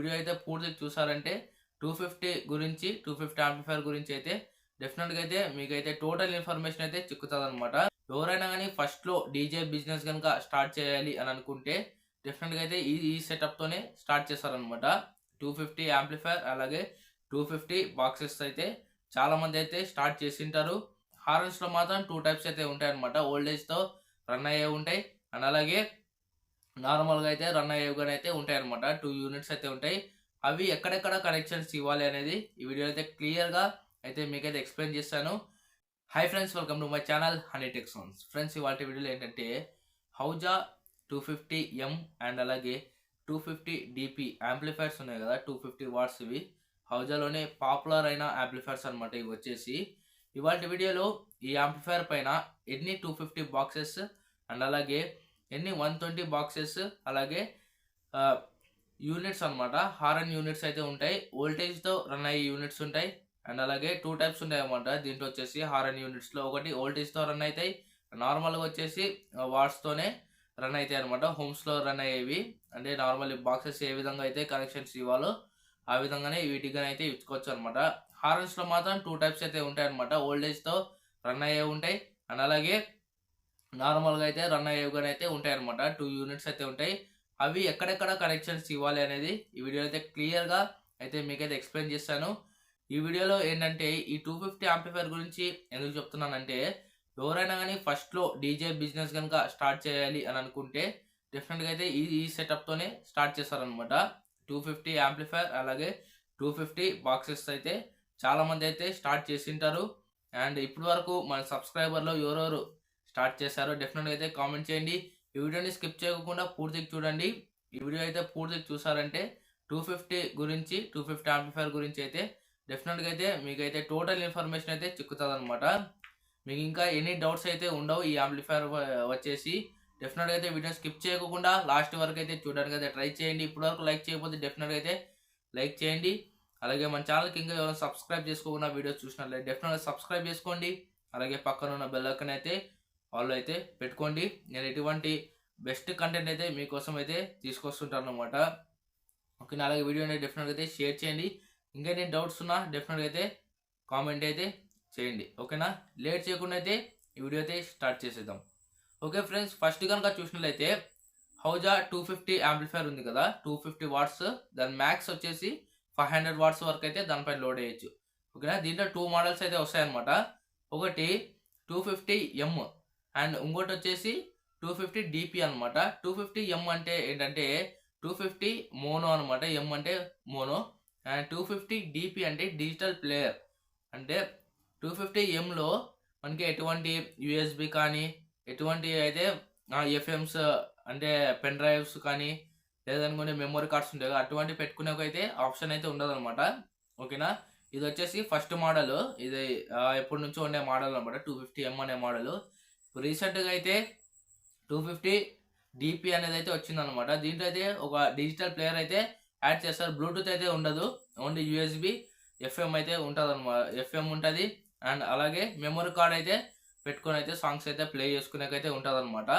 Video అయితే పూర్తిగా చూసారంటే 250 గురించి 250 యాంప్లిఫైర్ గురించి అయితే డెఫినెట్గా అయితే మీకైతే టోటల్ ఇన్ఫర్మేషన్ అయితే చిక్కుతుంది అనమాట. ఎవరైనా కానీ ఫస్ట్లో డీజే బిజినెస్ కనుక స్టార్ట్ చేయాలి అని అనుకుంటే డెఫినెట్గా అయితే ఈ సెటప్తోనే స్టార్ట్ చేస్తారనమాట. 250 యాంప్లిఫైర్ అలాగే 250 బాక్సెస్ అయితే చాలామంది అయితే స్టార్ట్ చేసింటారు. హార్న్స్లో మాత్రం 2 టైప్స్ అయితే ఉంటాయి అనమాట. ఓల్డేజ్తో రన్ అయ్యే ఉంటాయి అండ్ అలాగే నార్మల్గా అయితే రన్ అయ్యేవి అయితే ఉంటాయి అనమాట. 2 యూనిట్స్ అయితే ఉంటాయి. అవి ఎక్కడెక్కడ కనెక్షన్స్ ఇవ్వాలి అనేది ఈ వీడియో అయితే క్లియర్గా అయితే మీకైతే ఎక్స్ప్లెయిన్ చేస్తాను. Hi friends, welcome to my channel honey tech sounds. Friends, ఇవాళ వీడియోలో ఏంటంటే హౌజా 250M అండ్ అలాగే 250 DP యాంప్లిఫైర్స్ ఉన్నాయి కదా, 250 వాట్స్. ఇవి హౌజాలోనే పాపులర్ అయిన యాంప్లిఫైర్స్ అనమాట. ఇవి వచ్చేసి ఇవాళ వీడియోలో ఈ యాంప్లిఫైర్ పైన ఎన్ని 250 బాక్సెస్ అండ్ అలాగే ఎన్ని 120 బాక్సెస్ అలాగే యూనిట్స్ అనమాట, హారన్ యూనిట్స్ అయితే ఉంటాయి. వోల్టేజ్తో రన్ అయ్యే యూనిట్స్ ఉంటాయి అండ్ అలాగే 2 టైప్స్ ఉంటాయి అనమాట. దీంట్లో వచ్చేసి హారన్ యూనిట్స్లో ఒకటి వోల్టేజ్తో రన్ అవుతాయి, నార్మల్గా వచ్చేసి వాట్స్తోనే రన్ అవుతాయి అనమాట. హోమ్స్లో రన్ అయ్యేవి అంటే నార్మల్ బాక్సెస్ ఏ విధంగా అయితే కనెక్షన్స్ ఇవ్వాలో ఆ విధంగానే వీటికి అయితే ఇచ్చుకోవచ్చు అనమాట. హారన్స్లో మాత్రం 2 టైప్స్ అయితే ఉంటాయి అనమాట. వోల్టేజ్తో రన్ అయ్యేవి ఉంటాయి అండ్ అలాగే నార్మల్గా అయితే రన్ అయ్యేవి అయితే ఉంటాయి అనమాట. 2 యూనిట్స్ అయితే ఉంటాయి. అవి ఎక్కడెక్కడ కనెక్షన్స్ ఇవ్వాలి అనేది ఈ వీడియో అయితే క్లియర్గా అయితే మీకైతే ఎక్స్ప్లెయిన్ చేస్తాను. ఈ వీడియోలో ఏంటంటే ఈ 250 యాంప్లిఫైర్ గురించి ఎందుకు చెప్తున్నానంటే ఎవరైనా కానీ ఫస్ట్లో డీజే బిజినెస్ కనుక స్టార్ట్ చేయాలి అని అనుకుంటే డెఫినెట్గా అయితే ఈ సెటప్తోనే స్టార్ట్ చేస్తారనమాట. 250 యాంప్లిఫైర్ అలాగే 250 బాక్సెస్ అయితే చాలామంది అయితే స్టార్ట్ చేసింటారు. అండ్ ఇప్పటి వరకు మన సబ్స్క్రైబర్లో ఎవరెవరు స్టార్ట్ చేశారో డెఫినెట్గా అయితే కామెంట్ చేయండి. ఈ వీడియోని స్కిప్ చేయకుండా పూర్తిగా చూడండి. ఈ వీడియో అయితే పూర్తిగా చూసారంటే 250 గురించి 250 యాంప్లిఫైర్ గురించి అయితే డెఫినెట్గా అయితే మీకైతే టోటల్ ఇన్ఫర్మేషన్ అయితే చిక్కుతుంది అనమాట. మీకు ఇంకా ఎనీ డౌట్స్ అయితే ఉండవు. ఈ యాంప్లిఫైర్ వచ్చేసి డెఫినెట్గా అయితే వీడియో స్కిప్ చేయకుండా లాస్ట్ వరకు అయితే చూడడానికి అయితే ట్రై చేయండి. ఇప్పటి వరకు లైక్ చేయకపోతే డెఫినెట్గా అయితే లైక్ చేయండి. అలాగే మన ఛానల్కి ఇంకా ఎవరైనా సబ్స్క్రైబ్ చేసుకోకుండా వీడియోస్ చూసినట్లయితే డెఫినెట్గా సబ్స్క్రైబ్ చేసుకోండి. అలాగే పక్కన ఉన్న బెల్ ఐకాన్ అయితే ఆల్ అయితే పెట్టుకోండి. నేను ఎటువంటి బెస్ట్ కంటెంట్ అయితే మీకోసం అయితే తీసుకొస్తుంటాను అనమాట. ఓకేనా, అలాగే వీడియోని డెఫినెట్గా అయితే షేర్ చేయండి. ఇంకా నేను డౌట్స్ ఉన్నా డెఫినెట్గా అయితే కామెంట్ అయితే చేయండి. ఓకేనా, లేట్ చేయకుండా అయితే ఈ వీడియో అయితే స్టార్ట్ చేసేద్దాం. ఓకే ఫ్రెండ్స్, ఫస్ట్ కనుక చూసినట్లయితే హౌజా 250 యాంప్లిఫైర్ ఉంది కదా, 250 వాట్స్. దాని మ్యాక్స్ వచ్చేసి 500 వాట్స్ వరకు అయితే దానిపైన లోడ్ చేయొచ్చు. ఓకేనా, దీంట్లో 2 మోడల్స్ అయితే వస్తాయన్నమాట. ఒకటి 250M అండ్ ఇంకోటి వచ్చేసి 250 DP అనమాట. 250M అంటే ఏంటంటే 250 మోనో అనమాట. M అంటే మోనో అండ్ 250 DP అంటే డిజిటల్ ప్లేయర్. అంటే 250Mలో మనకి ఎటువంటి USB కానీ ఎటువంటి అయితే FMs అంటే పెన్ డ్రైవ్స్ కానీ లేదనుకుంటే మెమరీ కార్డ్స్ ఉంటాయి కదా, అటువంటి పెట్టుకునేకైతే ఆప్షన్ అయితే ఉండదు అనమాట. ఓకేనా, ఇది వచ్చేసి ఫస్ట్ మోడల్. ఇది ఎప్పటి నుంచో ఉండే మోడల్ అనమాట, 250M అనే మోడల్. రీసెంట్గా అయితే 250 DP అనేది అయితే వచ్చిందనమాట. దీంట్లో అయితే ఒక డిజిటల్ ప్లేయర్ అయితే యాడ్ చేస్తారు. బ్లూటూత్ అయితే ఉండదు, ఓన్లీ USB FM అయితే ఉంటుంది అనమాట. FM ఉంటుంది అండ్ అలాగే మెమరీ కార్డ్ అయితే పెట్టుకొని అయితే సాంగ్స్ అయితే ప్లే చేసుకునేకైతే ఉంటుంది అనమాట.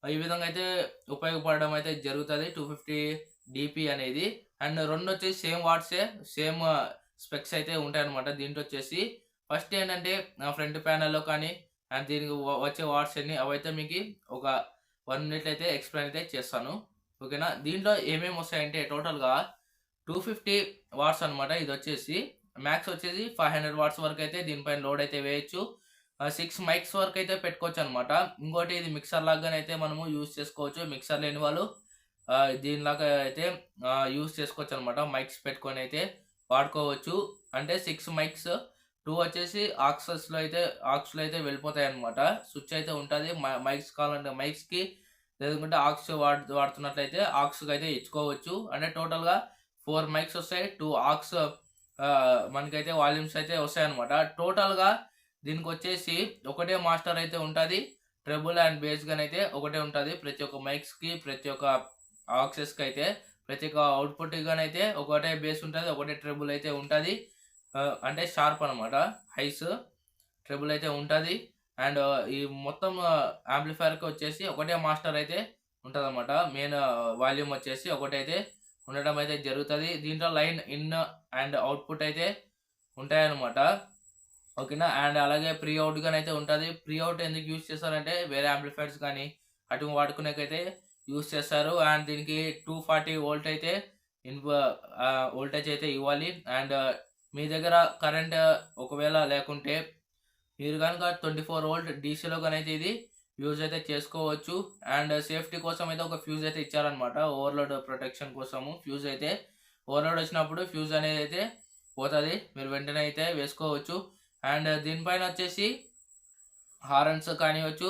ఈ విధంగా అయితే ఉపయోగపడడం అయితే జరుగుతుంది 250 DP అనేది. అండ్ రెండు వచ్చేసి సేమ్ వాట్సే, సేమ్ స్పెక్స్ అయితే ఉంటాయి అనమాట. దీంట్లో వచ్చేసి ఫస్ట్ ఏంటంటే ఫ్రంట్ ప్యానల్లో కానీ అండ్ దీనికి వచ్చే వాట్స్ అన్ని అవైతే మీకు ఒక 1 మినిట్ అయితే ఎక్స్ప్లెయిన్ అయితే చేస్తాను. ఓకేనా, దీంట్లో ఏమేమి వస్తాయంటే టోటల్గా 250 వాట్స్ అనమాట. ఇది వచ్చేసి మ్యాక్స్ వచ్చేసి 500 వాట్స్ వరకు అయితే దీనిపైన లోడ్ అయితే వేయచ్చు. 6 మైక్స్ వరకు అయితే పెట్టుకోవచ్చు అనమాట. ఇంకోటి ఇది మిక్సర్ లాగానే అయితే మనము యూజ్ చేసుకోవచ్చు. మిక్సర్ లేని వాళ్ళు దీనిలాగా అయితే యూజ్ చేసుకోవచ్చు అనమాట. మైక్స్ పెట్టుకొని అయితే వాడుకోవచ్చు. అంటే 6 మైక్స్, 2 వచ్చేసి ఆక్స్లో అయితే వెళ్ళిపోతాయి అనమాట. స్విచ్ అయితే ఉంటుంది. మైక్స్ కావాలంటే మైక్స్కి, లేదంటే ఆక్స్ వాడుతున్నట్లయితే ఆక్స్కి అయితే ఇచ్చుకోవచ్చు. అంటే టోటల్గా 4 మైక్స్ వస్తాయి, 2 ఆక్స్ మనకైతే వాల్యూమ్స్ అయితే వస్తాయి అనమాట. టోటల్గా దీనికి వచ్చేసి ఒకటే మాస్టర్ అయితే ఉంటుంది. ట్రెబుల్ అండ్ బేస్ గన్ అయితే ఒకటే ఉంటుంది. ప్రతి ఒక్క మైక్స్కి, ప్రతి ఒక్క ఆక్సెస్కి అయితే, ప్రతి ఒక్క అవుట్పుట్ గాని అయితే ఒకటే బేస్ ఉంటుంది, ఒకటే ట్రెబుల్ అయితే ఉంటుంది. అంటే షార్ప్ అనమాట, హైస్ ట్రెబుల్ అయితే ఉంటుంది. అండ్ ఈ మొత్తం యాంప్లిఫైర్కి వచ్చేసి ఒకటే మాస్టర్ అయితే ఉంటుంది అనమాట. మెయిన్ వాల్యూమ్ వచ్చేసి ఒకటైతే ఉండడం అయితే జరుగుతుంది. దీంట్లో లైన్ ఇన్ అండ్ అవుట్పుట్ అయితే ఉంటాయన్నమాట. ఓకేనా. అండ్ అలాగే ప్రీ అవుట్ గాని అయితే ఉంటుంది. ప్రీ అవుట్ ఎందుకు యూజ్ చేస్తారంటే వేరే యాంప్లిఫైర్స్ కానీ అటు వాడుకునేకైతే యూజ్ చేస్తారు. అండ్ దీనికి 240 వోల్ట్ అయితే వోల్టేజ్ అయితే ఇవ్వాలి. అండ్ మీ దగ్గర కరెంట్ ఒకవేళ లేకుంటే మీరు కనుక 24 వోల్ట్ డీసీలో కానీ అయితే ఇది యూజ్ అయితే చేసుకోవచ్చు. అండ్ సేఫ్టీ కోసం అయితే ఒక ఫ్యూజ్ అయితే ఇచ్చారనమాట. ఓవర్లోడ్ ప్రొటెక్షన్ కోసము ఫ్యూజ్ అయితే ఓవర్లోడ్ వచ్చినప్పుడు ఫ్యూజ్ అనేది అయితే పోతుంది, మీరు వెంటనే అయితే వేసుకోవచ్చు. అండ్ దీనిపైన వచ్చేసి హారన్స్ కానివచ్చు.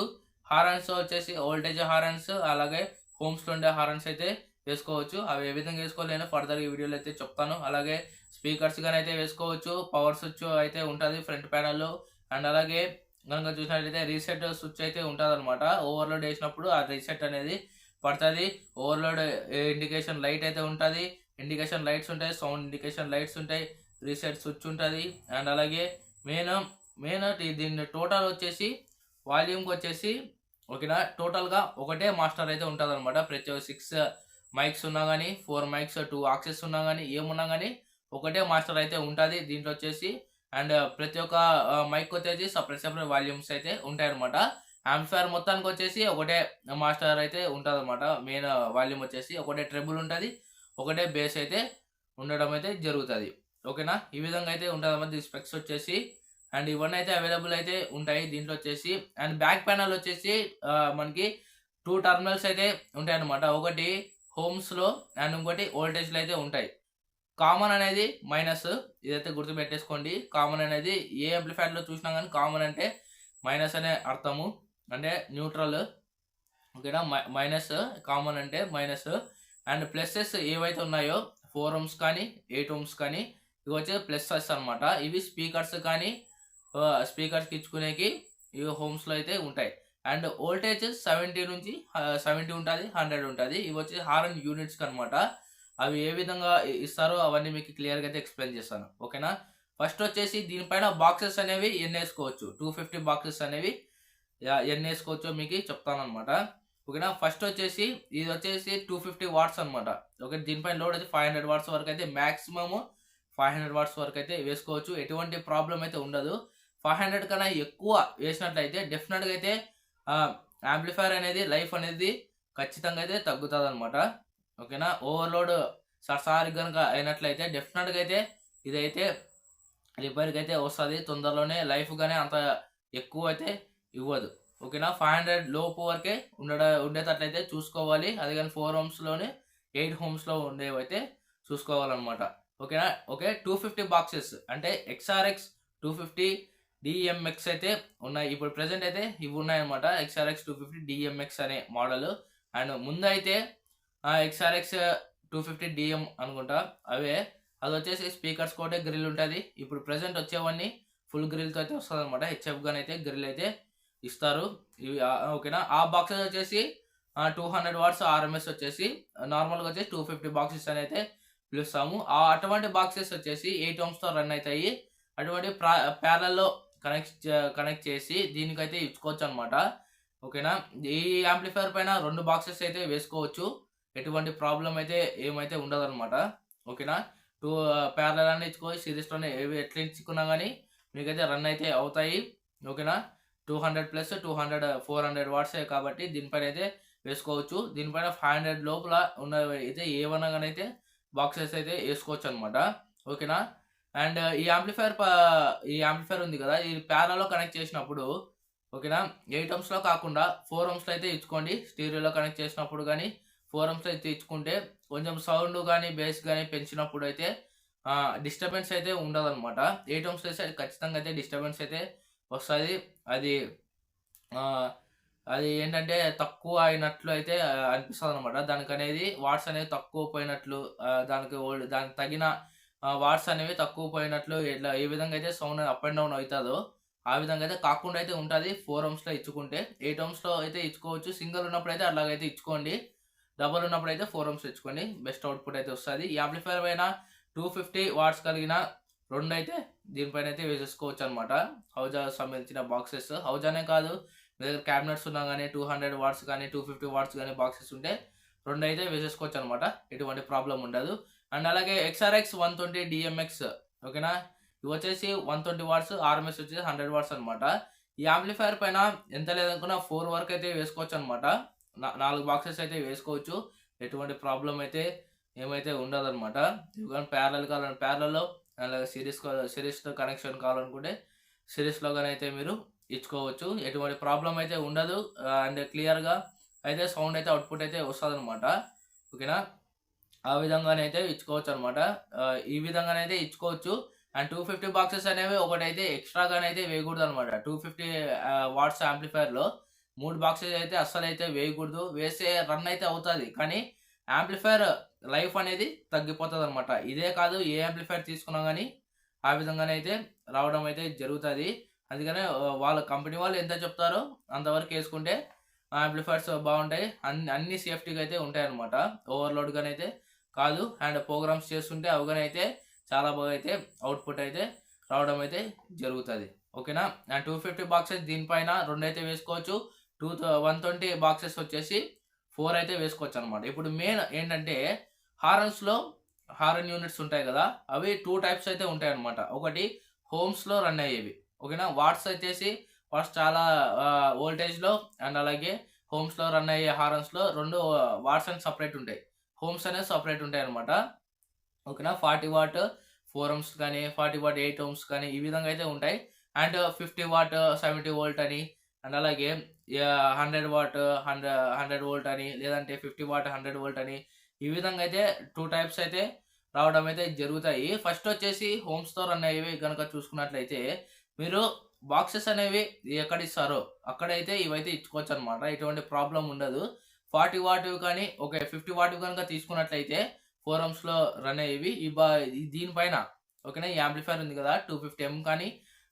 హారన్స్ వచ్చేసి వోల్టేజ్ హారన్స్ అలాగే హోమ్స్లో ఉండే హారన్స్ అయితే వేసుకోవచ్చు. అవి ఏ విధంగా వేసుకోలేను ఫర్దర్ ఈ వీడియోలో అయితే చెప్తాను. అలాగే స్పీకర్స్ కానీ అయితే వేసుకోవచ్చు. పవర్ స్విచ్ అయితే ఉంటుంది ఫ్రంట్ ప్యానల్లో. అండ్ అలాగే కనుక చూసినట్లయితే రీసెట్ స్విచ్ అయితే ఉంటుంది అనమాట. ఓవర్లోడ్ వేసినప్పుడు ఆ రీసెట్ అనేది పడుతుంది. ఓవర్లోడ్ ఇండికేషన్ లైట్ అయితే ఉంటుంది, ఇండికేషన్ లైట్స్ ఉంటాయి, సౌండ్ ఇండికేషన్ లైట్స్ ఉంటాయి, రీసెట్ స్విచ్ ఉంటుంది. అండ్ అలాగే మెయిన్ దీని టోటల్ వచ్చేసి వాల్యూమ్కి వచ్చేసి ఓకేనా టోటల్గా ఒకటే మాస్టర్ అయితే ఉంటుంది అనమాట. ప్రతి 6 మైక్స్ ఉన్నా కానీ 4 మైక్స్ 2 ఆక్సెస్ ఉన్నా కానీ ఏమున్నా కానీ ఒకటే మాస్టర్ అయితే ఉంటుంది దీంట్లో వచ్చేసి. అండ్ ప్రతి ఒక్క మైక్ వచ్చేసి సపరేట్ వాల్యూమ్స్ అయితే ఉంటాయన్నమాట. యాంప్లిఫైర్ మొత్తానికి వచ్చేసి ఒకటే మాస్టర్ అయితే ఉంటుంది అనమాట. మెయిన్ వాల్యూమ్ వచ్చేసి ఒకటే ట్రెబుల్ ఉంటుంది, ఒకటే బేస్ అయితే ఉండడం అయితే జరుగుతుంది. ఓకేనా. ఈ విధంగా అయితే ఉంటుంది అన్నమాట ఈ స్పెక్స్ వచ్చేసి. అండ్ ఇవన్నీ అయితే అవైలబుల్ అయితే ఉంటాయి దీంట్లో వచ్చేసి. అండ్ బ్యాక్ ప్యానల్ వచ్చేసి మనకి 2 టర్మినల్స్ అయితే ఉంటాయి అనమాట. ఒకటి హోమ్స్లో అండ్ ఇంకోటి వోల్టేజ్లో అయితే ఉంటాయి. కామన్ అనేది మైనస్, ఇదైతే గుర్తుపెట్టేసుకోండి. కామన్ అనేది ఏ యాంప్లిఫైర్లో చూసినా కానీ కామన్ అంటే మైనస్ అనే అర్థము, అంటే న్యూట్రల్. ఓకేనా. మైనస్ కామన్ అంటే మైనస్. అండ్ ప్లస్సెస్ ఏవైతే ఉన్నాయో 4 ohms కానీ 8 ohms కానీ ఇవి వచ్చే ప్లస్సెస్ అనమాట. ఇవి స్పీకర్స్ కానీ స్పీకర్స్కి ఇచ్చుకునేకి ఇవి హోమ్స్లో అయితే ఉంటాయి. అండ్ వోల్టేజ్ 70 నుంచి 70 ఉంటుంది, 100 ఉంటుంది. ఇవి వచ్చి హారన్ యూనిట్స్కి అనమాట. అవి ఏ విధంగా ఇస్తారో అవన్నీ మీకు క్లియర్గా అయితే ఎక్స్ప్లెయిన్ చేస్తాను. ఓకేనా. ఫస్ట్ వచ్చేసి దీనిపైన బాక్సెస్ అనేవి ఎన్ని వేసుకోవచ్చు, 250 బాక్సెస్ అనేవి ఎన్ని వేసుకోవచ్చో మీకు చెప్తాను అనమాట. ఓకేనా. ఫస్ట్ వచ్చేసి ఇది వచ్చేసి 250 వాట్స్ అనమాట. ఓకే. దీనిపైన లోడ్ అయితే 500 వాట్స్ వరకు అయితే మ్యాక్సిమము 500 వాట్స్ వరకు అయితే వేసుకోవచ్చు. ఎటువంటి ప్రాబ్లం అయితే ఉండదు. 500 కన్నా ఎక్కువ వేసినట్లయితే డెఫినెట్గా అయితే యాంప్లిఫైర్ అనేది లైఫ్ అనేది ఖచ్చితంగా అయితే తగ్గుతుంది అనమాట. ఓకేనా. ఓవర్లోడ్ సారి కనుక అయినట్లయితే డెఫినెట్గా అయితే ఇదైతే రిపేర్కి అయితే వస్తుంది తొందరలోనే. లైఫ్ కానీ అంత ఎక్కువ అయితే ఇవ్వదు. ఓకేనా. 500 లోపు వరకే ఉండేటట్లయితే చూసుకోవాలి. అది కానీ 4 ohmsలోనే 8 ohmsలో ఉండేవైతే చూసుకోవాలన్నమాట. ఓకేనా. ఓకే. 250 బాక్సెస్ అంటే XRX 250 DMX అయితే ఉన్నాయి. ఇప్పుడు ప్రెసెంట్ అయితే ఇవి ఉన్నాయన్నమాట. XRX 250 DMX అనే మోడల్. అండ్ ముందు అయితే XRX 250 DM అనుకుంటా అవే. అది వచ్చేసి స్పీకర్స్ కోటే గ్రిల్ ఉంటుంది. ఇప్పుడు ప్రెసెంట్ వచ్చేవన్నీ ఫుల్ గ్రిల్తో అయితే వస్తుంది అనమాట. HF గాని అయితే గ్రిల్ అయితే ఇస్తారు ఇవి. ఓకేనా. ఆ బాక్సెస్ వచ్చేసి 200 వాట్స్ RMS వచ్చేసి నార్మల్గా వచ్చేసి 250 బాక్సెస్ అని అయితే పిలుస్తాము. అటువంటి బాక్సెస్ వచ్చేసి 8 ohmsతో రన్ అవుతాయి. అటువంటి ప్యారల్లో కనెక్ట్ చేసి దీనికైతే ఇచ్చుకోవచ్చు అనమాట. ఓకేనా. ఈ యాంప్లిఫైర్ పైన 2 బాక్సెస్ అయితే వేసుకోవచ్చు. ఎటువంటి ప్రాబ్లం అయితే ఏమైతే ఉండదు అనమాట. ఓకేనా. 2 ప్యారల్ అని ఇచ్చుకోవచ్చు. సిరీస్లోనే ఏవి ఎట్లా ఇచ్చుకున్నా కానీ మీకైతే రన్ అయితే అవుతాయి. ఓకేనా. 200 ప్లస్ 200 400 వాట్సే కాబట్టి దీనిపైన అయితే వేసుకోవచ్చు. దీనిపైన 500 లోపల ఉన్నవి అయితే ఏమన్నా కానీ అయితే బాక్సెస్ అయితే వేసుకోవచ్చు అనమాట. ఓకేనా. అండ్ ఈ యాంప్లిఫైర్ ఉంది కదా, ఈ ప్యారాలో కనెక్ట్ చేసినప్పుడు ఓకేనా 8 ohmsలో కాకుండా 4 ohmsలో అయితే ఇచ్చుకోండి. స్టీరియోలో కనెక్ట్ చేసినప్పుడు కానీ 4 ohmsలో అయితే ఇచ్చుకుంటే కొంచెం సౌండ్ కానీ బేస్ కానీ పెంచినప్పుడు అయితే డిస్టర్బెన్స్ అయితే ఉండదు అనమాట. 8 ohmsలో అయితే ఖచ్చితంగా అయితే డిస్టర్బెన్స్ అయితే వస్తుంది. అది ఏంటంటే తక్కువ అయినట్లు అయితే అనిపిస్తుంది అనమాట. దానికి అనేది వాట్స్ అనేవి తక్కువ పోయినట్లు, దానికి తగిన వాట్స్ అనేవి తక్కువ పోయినట్లు ఇట్లా ఏ విధంగా అయితే సౌండ్ అప్ అండ్ డౌన్ అవుతుందో ఆ విధంగా అయితే కాకుండా అయితే ఉంటుంది 4 ohmsలో ఇచ్చుకుంటే. 8 ohmsలో అయితే ఇచ్చుకోవచ్చు. సింగిల్ ఉన్నప్పుడు అయితే అలాగైతే ఇచ్చుకోండి. డబల్ ఉన్నప్పుడు అయితే 4 ohms ఇచ్చుకోండి. బెస్ట్ అవుట్పుట్ అయితే వస్తుంది. ఈ యాంప్లిఫైర్ పైన 250 వాట్స్ కలిగిన 2 అయితే దీనిపైన అయితే వేసేసుకోవచ్చు అనమాట. హౌజా సంబంధించిన బాక్సెస్. హౌజానే కాదు, మీ దగ్గర క్యాబినెట్స్ ఉన్నా కానీ 200 వాట్స్ కానీ 250 వాట్స్ కానీ బాక్సెస్ ఉంటే రెండు అయితే వేసేసుకోవచ్చు అనమాట, ఎటువంటి ప్రాబ్లం ఉండదు. అండ్ అలాగే XRX 120 DMX, ఓకేనా, ఇవి వచ్చేసి 120 వాట్స్, RMS వచ్చేసి 100 వాట్స్ అనమాట. ఈ యాంప్లిఫైర్ పైన ఎంత లేదనుకున్నా 4 వరకు అయితే వేసుకోవచ్చు అనమాట. 4 బాక్సెస్ అయితే వేసుకోవచ్చు, ఎటువంటి ప్రాబ్లం అయితే ఏమైతే ఉండదు అనమాట. ఇవి కానీ ప్యారల్ కావాలంటే ప్యారల్లో, అలాగే సిరీస్తో కనెక్షన్ కావాలనుకుంటే సిరీస్లో కానీ అయితే మీరు ఇచ్చుకోవచ్చు, ఎటువంటి ప్రాబ్లం అయితే ఉండదు. అండ్ క్లియర్గా అయితే సౌండ్ అయితే అవుట్పుట్ అయితే వస్తుంది అనమాట, ఓకేనా. ఆ విధంగానైతే ఇచ్చుకోవచ్చు అనమాట, ఈ విధంగానైతే ఇచ్చుకోవచ్చు. అండ్ 250 బాక్సెస్ అనేవి ఒకటైతే ఎక్స్ట్రాగానైతే వేయకూడదు అనమాట. 250 వాట్స్ యాంప్లిఫైర్లో 3 బాక్సెస్ అయితే అస్సలు అయితే వేయకూడదు. వేస్తే రన్ అయితే అవుతుంది, కానీ యాంప్లిఫైర్ లైఫ్ అనేది తగ్గిపోతుంది అనమాట. ఇదే కాదు, ఏ యాంప్లిఫైర్ తీసుకున్నా కానీ ఆ విధంగానైతే రావడం అయితే జరుగుతుంది. అందుకనే వాళ్ళ కంపెనీ వాళ్ళు ఎంత చెప్తారో అంతవరకు వేసుకుంటే యాంప్లిఫైర్స్ బాగుంటాయి, అన్ని సేఫ్టీగా అయితే ఉంటాయి అనమాట, ఓవర్లోడ్గానైతే కాదు. అండ్ ప్రోగ్రామ్స్ చేస్తుంటే అవగానైతే చాలా బాగా అయితే అవుట్పుట్ అయితే రావడం అయితే జరుగుతుంది, ఓకేనా. అండ్ 250 బాక్సెస్ దీనిపైన 2 అయితే వేసుకోవచ్చు. 120 బాక్సెస్ వచ్చేసి 4 అయితే వేసుకోవచ్చు అనమాట. ఇప్పుడు మెయిన్ ఏంటంటే హారన్ యూనిట్స్ ఉంటాయి కదా, అవి 2 టైప్స్ అయితే ఉంటాయి అనమాట. ఒకటి హోమ్స్లో రన్ అయ్యేవి, ఓకేనా. వాట్స్ వచ్చేసి వాట్స్ చాలా వోల్టేజ్లో, అండ్ అలాగే హోమ్స్లో రన్ అయ్యే హారన్స్లో 2 వాట్స్ అని సపరేట్ ఉంటాయి, హోమ్స్ అనేది సపరేట్ ఉంటాయి అనమాట, ఓకేనా. 40 వాట్ 4 ohms కానీ 40 వాట్ 8 ohms కానీ ఈ విధంగా అయితే ఉంటాయి. అండ్ 50 వాట్ 70 వోల్ట్ అని, అండ్ అలాగే 100 వాట్ 100 వోల్ట్ అని, లేదంటే 50 వాట్ 100 వోల్ట్ అని, ఈ విధంగా అయితే 2 టైప్స్ అయితే రావడం అయితే జరుగుతాయి. ఫస్ట్ వచ్చేసి హోమ్స్తో రన్ అయ్యేవి కనుక చూసుకున్నట్లయితే మీరు బాక్సెస్ అనేవి ఎక్కడ ఇస్తారో అక్కడైతే ఇవైతే ఇచ్చుకోవచ్చు అనమాట, ఎటువంటి ప్రాబ్లం ఉండదు. 40 వాట్ కానీ 50 వాట్ కనుక తీసుకున్నట్లయితే 4 ohmsలో రన్ అయ్యేవి దీనిపైన, ఓకేనా. ఈ యాంప్లిఫైర్ ఉంది కదా 250M కానీ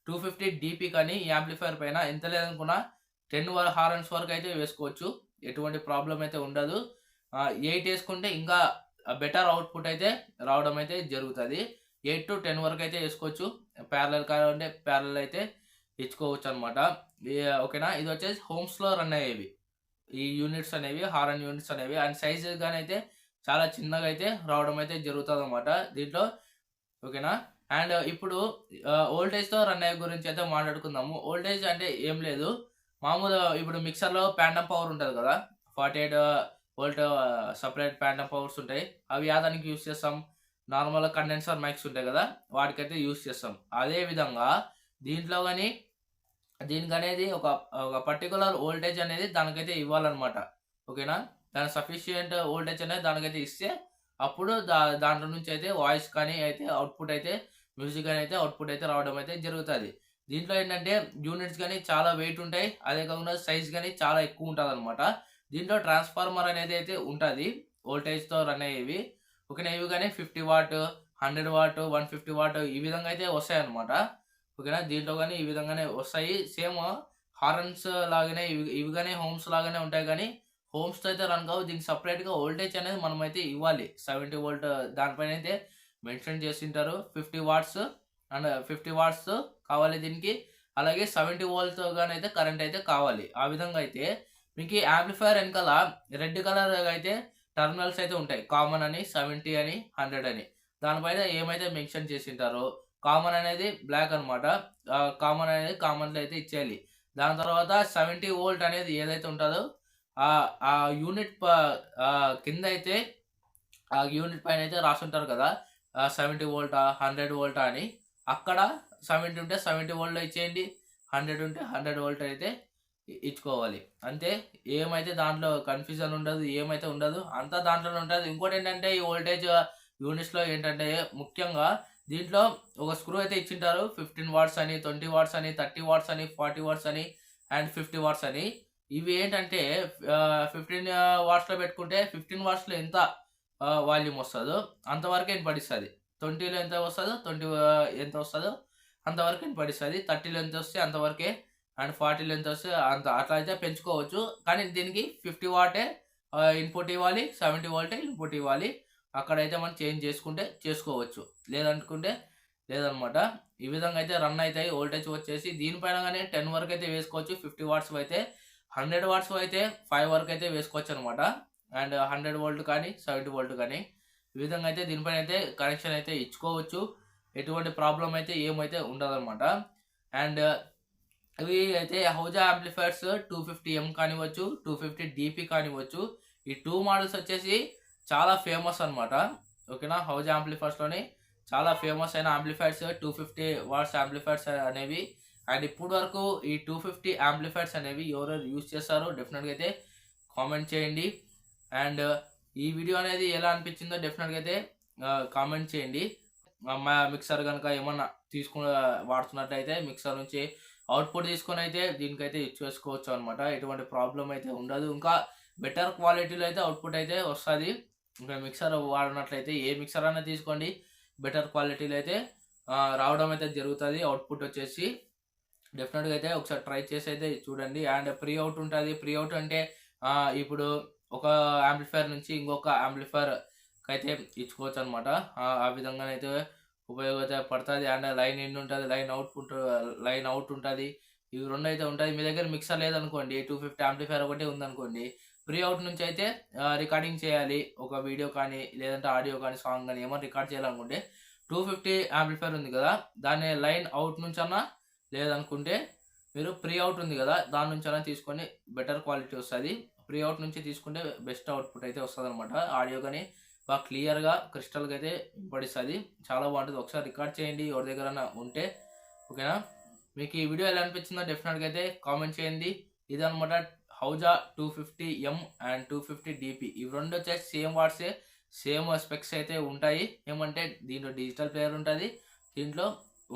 250 DP కానీ ఈ యాంప్లిఫైర్ పైన ఎంత లేదనుకున్నా 10 హారన్స్ వరకు అయితే వేసుకోవచ్చు, ఎటువంటి ప్రాబ్లం అయితే ఉండదు. 8 వేసుకుంటే ఇంకా బెటర్ అవుట్పుట్ అయితే రావడం అయితే జరుగుతుంది. 8 to 10 వరకు అయితే వేసుకోవచ్చు, ప్యారలల్ కావాలంటే ప్యారలల్ అయితే ఇచ్చుకోవచ్చు అనమాట, ఓకేనా. ఇది వచ్చేసి హోమ్స్లో రన్ అయ్యేవి ఈ యూనిట్స్ అనేవి, హారన్ యూనిట్స్ అనేవి. అండ్ సైజ్ గానైతే చాలా చిన్నగా అయితే రావడం అయితే జరుగుతుంది అనమాట దీంట్లో, ఓకేనా. అండ్ ఇప్పుడు వోల్టేజ్తో రన్ అయ్యే గురించి అయితే మాట్లాడుకుందాము. వోల్టేజ్ అంటే ఏం లేదు, మామూలుగా ఇప్పుడు మిక్సర్లో ప్యాంటమ్ పవర్ ఉంటుంది కదా, 48 వోల్ట్ సపరేట్ ప్యాంటమ్ పవర్స్ ఉంటాయి. అవి యాదానికి యూస్ చేస్తాం, నార్మల్ కండెన్సర్ మైక్స్ ఉంటాయి కదా వాటికైతే యూస్ చేస్తాం. అదే విధంగా దీంట్లో కానీ దీనికి అనేది ఒక పర్టికులర్ వోల్టేజ్ అనేది దానికైతే ఇవ్వాలన్నమాట, ఓకేనా. దాని సఫిషియంట్ వోల్టేజ్ అనేది దానికైతే ఇస్తే అప్పుడు దాంట్లో నుంచి అయితే వాయిస్ కానీ అయితే అవుట్పుట్ అయితే మ్యూజిక్ కానీ అయితే అవుట్పుట్ అయితే రావడం అయితే జరుగుతుంది. దీంట్లో ఏంటంటే యూనిట్స్ కానీ చాలా వెయిట్ ఉంటాయి, అదే కాకుండా సైజ్ కానీ చాలా ఎక్కువ ఉంటుంది అనమాట. దీంట్లో ట్రాన్స్ఫార్మర్ అనేది అయితే ఉంటుంది వోల్టేజ్తో రన్ అయ్యేవి, ఓకేనా. ఇవి కానీ 50 వాట్ 100 వాట్ 150 వాట్ ఈ విధంగా అయితే వస్తాయి అనమాట, ఓకేనా. దీంట్లో కానీ ఈ విధంగానే వస్తాయి, సేమ్ హారన్స్ లాగానే ఇవి కానీ హోమ్స్ లాగానే ఉంటాయి, కానీ హోమ్స్తో అయితే రన్ కావు. దీనికి సపరేట్గా వోల్టేజ్ అనేది మనం అయితే ఇవ్వాలి, 70 వోల్ట్ దానిపైన అయితే మెన్షన్ చేసింటారు. 50 వాట్స్ అండ్ 50 వాట్స్ కావాలి దీనికి, అలాగే 70 వోల్ట్ కానీ అయితే కరెంట్ అయితే కావాలి. ఆ విధంగా అయితే మీకు యాంప్లిఫైర్ వెనకాల రెడ్ కలర్ అయితే టర్మినల్స్ అయితే ఉంటాయి, కామన్ అని 70 అని 100 అని, దానిపైన ఏమైతే మెన్షన్ చేసింటారో కామన్ అనేది బ్లాక్ అనమాట, కామన్ అనేది కామన్లో అయితే ఇచ్చేయాలి. దాని తర్వాత 70 వోల్ట్ అనేది ఏదైతే ఉంటుందో ఆ యూనిట్ కింద అయితే ఆ యూనిట్ పైన అయితే రాసుంటారు కదా 70 వోల్టా 100 వోల్టా అని, అక్కడ 70 ఉంటే 70 వోల్ట్లో ఇచ్చేయండి, 100 ఉంటే 100 వోల్ట్ అయితే ఇచ్చుకోవాలి. అంతే, ఏమైతే దాంట్లో కన్ఫ్యూజన్ ఉండదు, ఏమైతే ఉండదు, అంతా దాంట్లోనే ఉంటుంది. ఇంకోటి ఏంటంటే ఈ వోల్టేజ్ యూనిట్స్లో ఏంటంటే ముఖ్యంగా దీంట్లో ఒక స్క్రూ అయితే ఇచ్చింటారు, 15 వాట్స్ అని 20 వాట్స్ అని 30 వాట్స్ అని 40 వాట్స్ అని అండ్ 50 వాట్స్ అని. ఇవి ఏంటంటే 15 వాట్స్లో పెట్టుకుంటే 15 వాట్స్లో ఎంత వాల్యూమ్ వస్తుందో అంతవరకే పడిస్తుంది, 20లో ఎంత వస్తుందో 20 ఎంత వస్తుందో అంతవరకు పడిస్తుంది, 30లో ఎంత వస్తే అంతవరకే, అండ్ 40లో ఎంత వస్తే అంత, అట్లా అయితే పెంచుకోవచ్చు. కానీ దీనికి 50 వాటే ఇన్పుట్ ఇవ్వాలి, 70 వోల్టే ఇన్పుట్ ఇవ్వాలి, అక్కడైతే మనం చేంజ్ చేసుకుంటే చేసుకోవచ్చు, లేదనుకుంటే లేదనమాట. ఈ విధంగా అయితే రన్ అవుతాయి. వోల్టేజ్ వచ్చేసి దీనిపైన కానీ 10 వరకు అయితే వేసుకోవచ్చు, 50 వాట్స్ అయితే 100 వాట్స్ అయితే 5 వరకు అయితే వేసుకోవచ్చు అనమాట. అండ్ 100 వోల్ట్ కానీ 70 వోల్ట్ కానీ ఈ విధంగా అయితే దీనిపైన అయితే కనెక్షన్ అయితే ఇచ్చుకోవచ్చు. ఎటువంటి ప్రాబ్లం అయితే ఏమైతే ఉండదన్నమాట. అండ్ ఇవి అయితే హౌజా యాంప్లిఫైర్స్ 250M కానివ్వచ్చు, 250DP కానివ్వచ్చు. ఈ 2 మోడల్స్ వచ్చేసి చాలా ఫేమస్ అనమాట. ఓకేనా, హౌజా యాంప్లిఫైర్స్లోని చాలా ఫేమస్ అయిన యాంప్లిఫైర్స్ 250 వాట్స్ యాంప్లిఫైర్స్ అనేవి. అండ్ ఇప్పుడు వరకు ఈ 250 యాంప్లిఫైర్స్ అనేవి ఎవరెవరు యూజ్ చేస్తారో డెఫినెట్గా అయితే కామెంట్ చేయండి. అండ్ ఈ వీడియో అనేది ఎలా అనిపించిందో డెఫినెట్గా అయితే కామెంట్ చేయండి. మా మిక్సర్ కనుక ఏమన్నా వాడుతున్నట్లయితే మిక్సర్ నుంచి అవుట్పుట్ తీసుకొని అయితే దీనికైతే యూజ్ చేసుకోవచ్చు అనమాట. ఎటువంటి ప్రాబ్లం అయితే ఉండదు. ఇంకా బెటర్ క్వాలిటీలో అయితే అవుట్పుట్ అయితే వస్తుంది. ఇంకా మిక్సర్ వాడినట్లయితే ఏ మిక్సర్ అయినా తీసుకోండి, బెటర్ క్వాలిటీలో అయితే రావడం అయితే జరుగుతుంది. అవుట్పుట్ వచ్చేసి డెఫినెట్గా అయితే ఒకసారి ట్రై చేసి అయితే చూడండి. అండ్ ప్రీ అవుట్ ఉంటుంది. ప్రీ అవుట్ అంటే ఇప్పుడు ఒక యాంప్లిఫైర్ నుంచి ఇంకొక యాంప్లిఫైర్ అయితే ఇచ్చుకోవచ్చు అనమాట. ఆ విధంగానైతే ఉపయోగపడుతుంది. అండ్ లైన్ ఇన్ ఉంటుంది, లైన్ అవుట్ ఉంటుంది. ఇవి రెండు అయితే ఉంటుంది. మీ దగ్గర మిక్సర్ లేదనుకోండి, 250 యాంప్లిఫైర్ ఒకటే ఉందనుకోండి, ప్రీ అవుట్ నుంచి అయితే రికార్డింగ్ చేయాలి. ఒక వీడియో కానీ లేదంటే ఆడియో కానీ సాంగ్ కానీ ఏమైనా రికార్డ్ చేయాలనుకుంటే 250 యాంప్లిఫైర్ ఉంది కదా, దాన్ని లైన్ అవుట్ నుంచి అన్నా లేదనుకుంటే మీరు ప్రీ అవుట్ ఉంది కదా దాని నుంచి అయినా తీసుకొని బెటర్ క్వాలిటీ వస్తుంది. ప్రీ అవుట్ నుంచి తీసుకుంటే బెస్ట్ అవుట్పుట్ అయితే వస్తుంది అనమాట. ఆడియో కానీ బాగా క్లియర్గా క్రిస్టల్గా అయితే పడిస్తుంది. చాలా బాగుంటుంది. ఒకసారి రికార్డ్ చేయండి ఎవరి దగ్గర ఉంటే. ఓకేనా, మీకు ఈ వీడియో ఎలా అనిపించిందో డెఫినెట్గా అయితే కామెంట్ చేయండి. ఇదనమాట హౌజా 250M అండ్ 250DP. ఇవి రెండు వచ్చేసి సేమ్ వాట్సే, సేమ్ స్పెక్స్ అయితే ఉంటాయి. ఏమంటే దీంట్లో డిజిటల్ ప్లేయర్ ఉంటుంది, దీంట్లో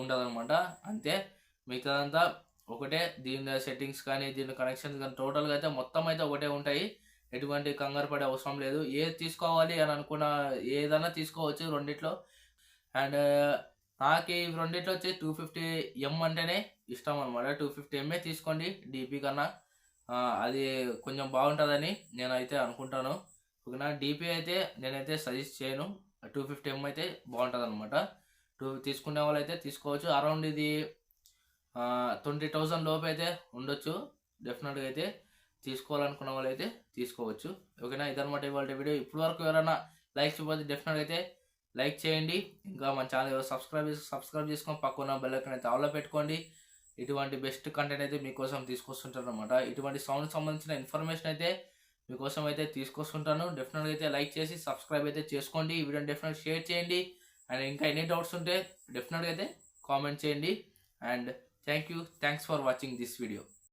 ఉండదు అనమాట. అంతే, మిగతాదంతా ఒకటే. దీని సెట్టింగ్స్ కానీ దీని కనెక్షన్స్ కానీ టోటల్గా అయితే మొత్తం అయితే ఒకటే ఉంటాయి. ఎటువంటి కంగారు పడే అవసరం లేదు. ఏది తీసుకోవాలి అని అనుకున్న ఏదైనా తీసుకోవచ్చు రెండిట్లో. అండ్ నాకు ఈ రెండిట్లో వచ్చి 250M అంటేనే ఇష్టం అనమాట. 250M తీసుకోండి DP కన్నా. అది కొంచెం బాగుంటుందని నేనైతే అనుకుంటాను. ఓకేనా, DP అయితే నేనైతే సజెస్ట్ చేయను. 250M అయితే బాగుంటుంది అనమాట. తీసుకునే వాళ్ళు అయితే తీసుకోవచ్చు. అరౌండ్ ఇది 20,000 లోపు అయితే ఉండొచ్చు. డెఫినెట్గా అయితే తీసుకోవాలనుకున్న వాళ్ళు అయితే తీసుకోవచ్చు. ఓకేనా, ఇదనమాట ఇవాళ వీడియో. ఇప్పటి వరకు ఎవరైనా లైక్ చూపొద్దు, డెఫినెట్గా అయితే లైక్ చేయండి. ఇంకా మన ఛానల్ సబ్స్క్రైబ్ చేసుకొని పక్కన బెల్ ఐకాన్ అయితే ఆన్లో పెట్టుకోండి. ఇటువంటి బెస్ట్ కంటెంట్ అయితే మీకోసం తీసుకొస్తుంటాను అనమాట. ఇటువంటి సౌండ్ సంబంధించిన ఇన్ఫర్మేషన్ అయితే మీకోసం అయితే తీసుకొస్తుంటాను. డెఫినెట్గా అయితే లైక్ చేసి సబ్స్క్రైబ్ అయితే చేసుకోండి. ఈ వీడియోని డెఫినెట్గా షేర్ చేయండి. అండ్ ఇంకా ఎనీ డౌట్స్ ఉంటే డెఫినెట్గా అయితే కామెంట్ చేయండి. And thanks for watching this video.